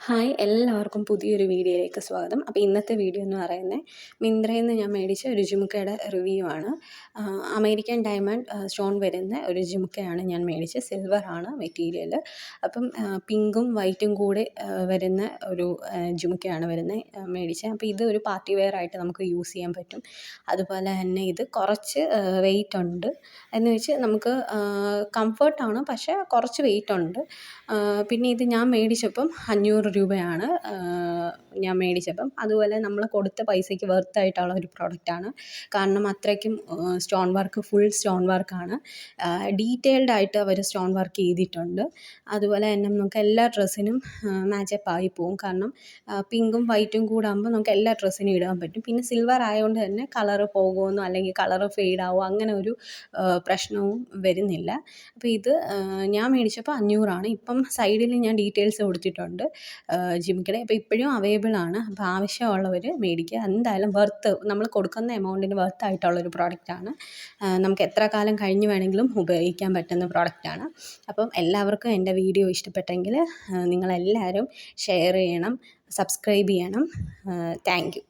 Hi എല്ലാവർക്കും പുതിയൊരു വീഡിയോയിലേക്ക് സ്വാഗതം. അപ്പോൾ ഇന്നത്തെ വീഡിയോ എന്ന് പറയുന്നത് മിന്ത്രയിൽ നിന്ന് ഞാൻ മേടിച്ച ഒരു ജുമുക്കയുടെ റിവ്യൂ ആണ്. അമേരിക്കൻ ഡയമണ്ട് സ്റ്റോൺ വരുന്ന ഒരു ജുമുക്കയാണ് ഞാൻ മേടിച്ചത്. സിൽവറാണ് മെറ്റീരിയൽ. അപ്പം പിങ്കും വൈറ്റും കൂടെ വരുന്ന ഒരു ജുമുക്കയാണ് മേടിച്ചത്. അപ്പോൾ ഇത് ഒരു പാർട്ടി വെയർ ആയിട്ട് നമുക്ക് യൂസ് ചെയ്യാൻ പറ്റും. അതുപോലെ തന്നെ ഇത് കുറച്ച് വെയിറ്റ് ഉണ്ട് എന്ന് വെച്ച് നമുക്ക് കംഫർട്ടാണ്, പക്ഷേ കുറച്ച് വെയിറ്റ് ഉണ്ട്. പിന്നെ ഇത് ഞാൻ മേടിച്ചപ്പം 500 രൂപയാണ് ഞാൻ മേടിച്ചപ്പം. അതുപോലെ നമ്മൾ കൊടുത്ത പൈസയ്ക്ക് വെർത്തായിട്ടുള്ള ഒരു പ്രോഡക്റ്റാണ്. കാരണം അത്രയ്ക്കും സ്റ്റോൺ വർക്ക്, ഫുൾ സ്റ്റോൺ വർക്കാണ്. ഡീറ്റെയിൽഡ് ആയിട്ട് അവർ സ്റ്റോൺ വർക്ക് ചെയ്തിട്ടുണ്ട്. അതുപോലെ തന്നെ നമുക്ക് എല്ലാ ഡ്രസ്സിനും മാച്ചപ്പ് ആയി പോകും. കാരണം പിങ്കും വൈറ്റും കൂടെ ആകുമ്പോൾ നമുക്ക് എല്ലാ ഡ്രസ്സിനും ഇടാൻ പറ്റും. പിന്നെ സിൽവർ ആയതുകൊണ്ട് തന്നെ കളറ് പോകുമെന്നോ അല്ലെങ്കിൽ കളറ് ഫെയ്ഡാവോ അങ്ങനെ ഒരു പ്രശ്നവും വരുന്നില്ല. അപ്പോൾ ഇത് ഞാൻ മേടിച്ചപ്പോൾ 500 ഇപ്പം സൈഡിൽ ഞാൻ ഡീറ്റെയിൽസ് കൊടുത്തിട്ടുണ്ട് ജിമിക്കയുടെ. അപ്പോൾ ഇപ്പോഴും അവൈലബിൾ ആണ്. അപ്പോൾ ആവശ്യമുള്ളവർ മേടിക്കുക. എന്തായാലും നമ്മൾ കൊടുക്കുന്ന എമൗണ്ടിന് വർത്തായിട്ടുള്ളൊരു പ്രോഡക്റ്റാണ്. നമുക്ക് എത്ര കാലം കഴിഞ്ഞ് വേണമെങ്കിലും ഉപയോഗിക്കാൻ പറ്റുന്ന പ്രോഡക്റ്റാണ്. അപ്പം എല്ലാവർക്കും എൻ്റെ വീഡിയോ ഇഷ്ടപ്പെട്ടെങ്കിൽ നിങ്ങളെല്ലാവരും ഷെയർ ചെയ്യണം, സബ്സ്ക്രൈബ് ചെയ്യണം. Thank you.